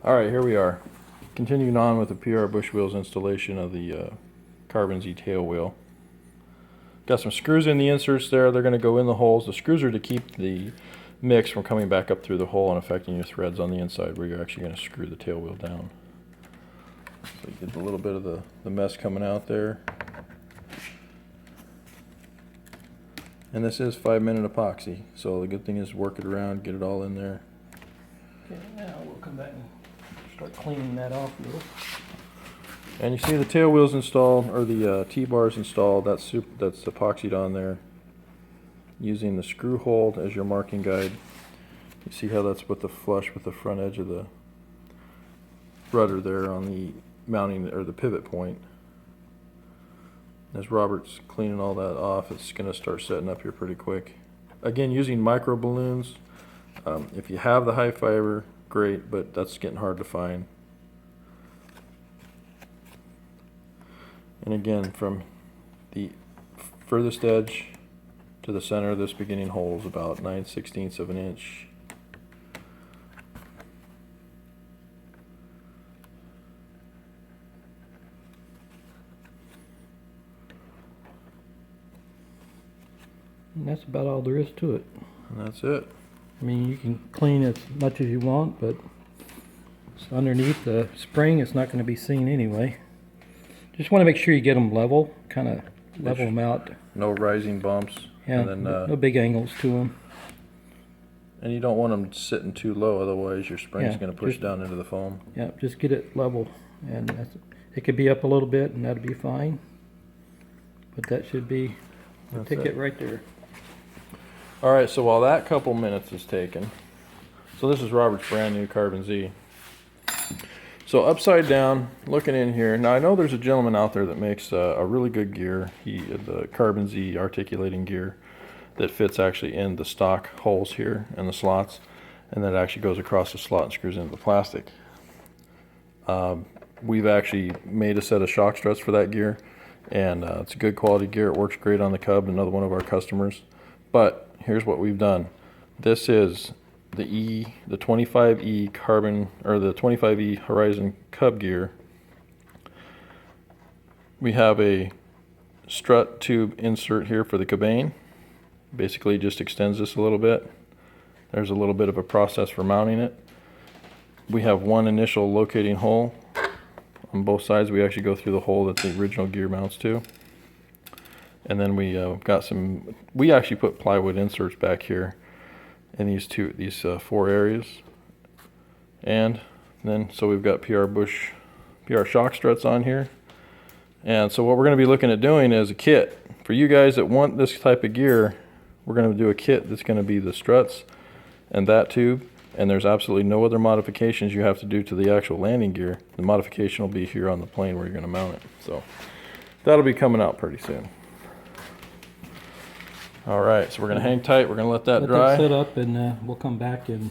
Alright, here we are. Continuing on with the PR Bushwheels installation of the Carbon Z tail wheel. Got some screws in the inserts there. They're going to go in the holes. The screws are to keep the mix from coming back up through the hole and affecting your threads on the inside where you're actually going to screw the tail wheel down. So you get a little bit of the mess coming out there. And this is 5-minute epoxy, so the good thing is work it around, get it all in there. Okay, now we'll come back and start cleaning that off a little. And you see the tail wheels installed, or the T-bars installed. That's epoxied on there. Using the screw hold as your marking guide. You see how that's with the flush with the front edge of the rudder there on the mounting or the pivot point. As Robert's cleaning all that off, it's going to start setting up here pretty quick. Again, using micro balloons. If you have the high fiber, great, but that's getting hard to find. And again, from the furthest edge to the center of this beginning hole is about 9/16 of an inch. And that's about all there is to it. And that's it. I mean, you can clean as much as you want, but it's underneath the spring, it's not going to be seen anyway. Just want to make sure you get them level, kind of level them out. No rising bumps. Yeah, and then, no big angles to them. And you don't want them sitting too low, otherwise your spring's going to push down into the foam. Yeah, just get it level, and it could be up a little bit, and that'll be fine. But that should be the ticket right there. Alright, so while that couple minutes is taken, so this is Robert's brand new Carbon Z. So upside down, looking in here, now I know there's a gentleman out there that makes a really good gear, the Carbon Z articulating gear that fits actually in the stock holes here and the slots, and that actually goes across the slot and screws into the plastic. We've actually made a set of shock struts for that gear, and it's a good quality gear. It works great on the Cub, another one of our customers. But here's what we've done. This is the 25E Carbon, or the 25E Horizon Cub gear. We have a strut tube insert here for the cabane. Basically just extends this a little bit. There's a little bit of a process for mounting it. We have one initial locating hole on both sides. We actually go through the hole that the original gear mounts to. And then we we actually put plywood inserts back here in these 4 areas. And then, so we've got PR shock struts on here. And so what we're going to be looking at doing is a kit. For you guys that want this type of gear, we're going to do a kit that's going to be the struts and that tube. And there's absolutely no other modifications you have to do to the actual landing gear. The modification will be here on the plane where you're going to mount it. So that'll be coming out pretty soon. Alright, so we're going to hang tight, we're going to let that dry. Let that set up, and we'll come back and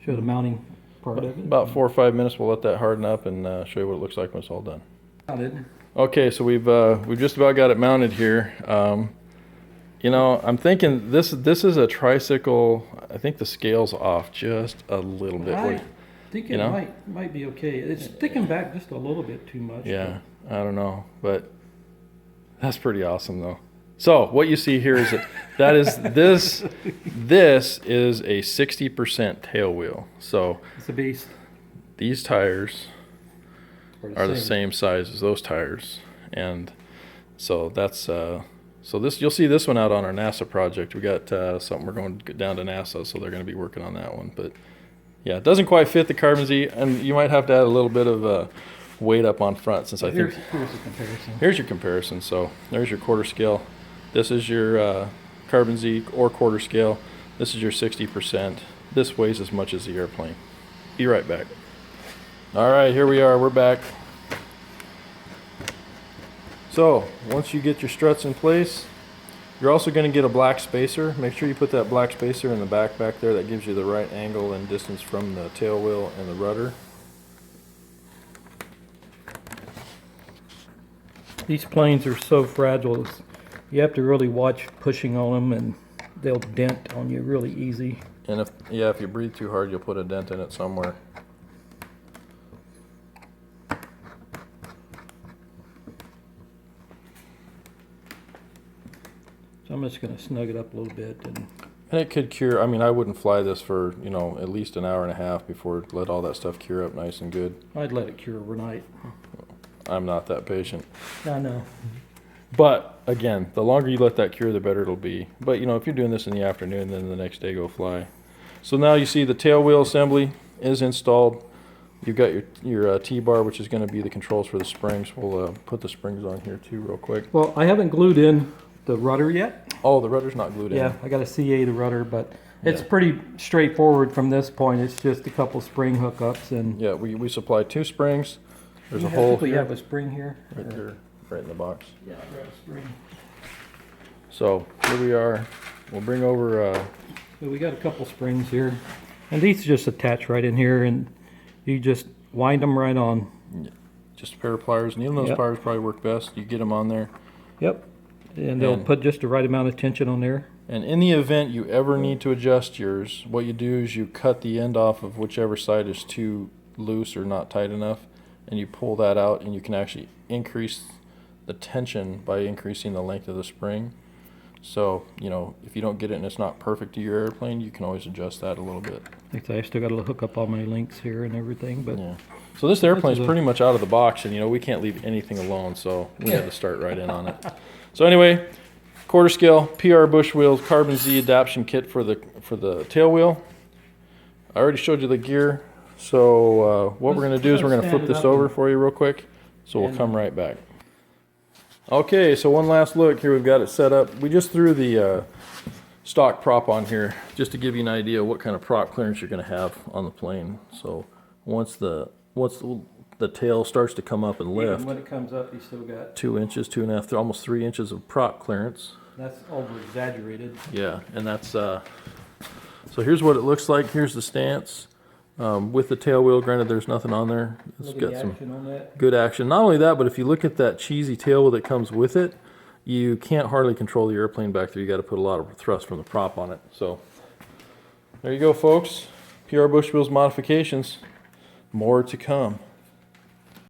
show the mounting part of it. About 4 or 5 minutes, we'll let that harden up and show you what it looks like when it's all done. Mounted. Okay, so we've just about got it mounted here. You know, I'm thinking this is a tricycle. I think the scale's off just a little bit. I think it might be okay. It's sticking back just a little bit too much. Yeah, I don't know, but that's pretty awesome though. So what you see here is this is a 60% tail wheel. So it's a beast. These tires are the same size as those tires, and so that's so this, you'll see this one out on our NASA project. We got something, we're going down to NASA, so they're going to be working on that one. But yeah, it doesn't quite fit the Carbon Z, and you might have to add a little bit of weight up on front, since I think here's the comparison. Here's your comparison. So there's your quarter scale. This is your Carbon Z or quarter scale. This is your 60%. This weighs as much as the airplane. Be right back. All right, here we are. We're back. So once you get your struts in place, you're also going to get a black spacer. Make sure you put that black spacer in the back there. That gives you the right angle and distance from the tail wheel and the rudder. These planes are so fragile. You have to really watch pushing on them, and they'll dent on you really easy. And if you breathe too hard, you'll put a dent in it somewhere. So I'm just going to snug it up a little bit. And it could cure. I mean, I wouldn't fly this for, you know, at least an hour and a half before let all that stuff cure up nice and good. I'd let it cure overnight. I'm not that patient. I know. But again, the longer you let that cure, the better it'll be. But you know, if you're doing this in the afternoon, then the next day go fly. So now you see the tail wheel assembly is installed. You've got your T-bar, which is going to be the controls for the springs. We'll put the springs on here too real quick. Well, I haven't glued in the rudder yet. Oh, the rudder's not glued in. Yeah, I got to CA the rudder, but it's Yeah. pretty straightforward from this point. It's just a couple spring hookups and. Yeah, we supply 2 springs. There's a You hole typically here. have a spring here. Right there, right in the box. Yeah, I got a spring. So here we are. We'll bring over. So we got a couple springs here, and these just attach right in here, and you just wind them right on. Just a pair of pliers. Needle nose Yep. pliers probably work best. You get them on there. Yep, and they'll And- put just the right amount of tension on there. And in the event you ever need to adjust yours, what you do is you cut the end off of whichever side is too loose or not tight enough, and you pull that out, and you can actually increase the tension by increasing the length of the spring. So, you know, if you don't get it and it's not perfect to your airplane, you can always adjust that a little bit. I still got to hook up all my links here and everything, but Yeah. So this airplane's This is a- pretty much out of the box, and you know, we can't leave anything alone, so we had to start right in on it. So anyway, quarter scale PR Bushwheels Carbon Z adaptation kit for the tail wheel. I already showed you the gear. So what we're going to do is we're going to flip this over for you real quick. So we'll come right back. Okay, so one last look. Here we've got it set up. We just threw the stock prop on here just to give you an idea of what kind of prop clearance you're going to have on the plane. So once the tail starts to come up and even lift, when it comes up, you still got 2 inches, 2.5, almost 3 inches of prop clearance. that's over exaggerated. Yeah, and that's so here's what it looks like. Here's the stance with the tail wheel. Granted, there's nothing on there. It's Look at got the some action on that. good action. Not only that, but if you look at that cheesy tail wheel that comes with it, you can't hardly control the airplane back there. You got to put a lot of thrust from the prop on it. So there you go, folks. PR Bushwheels modifications. More to come.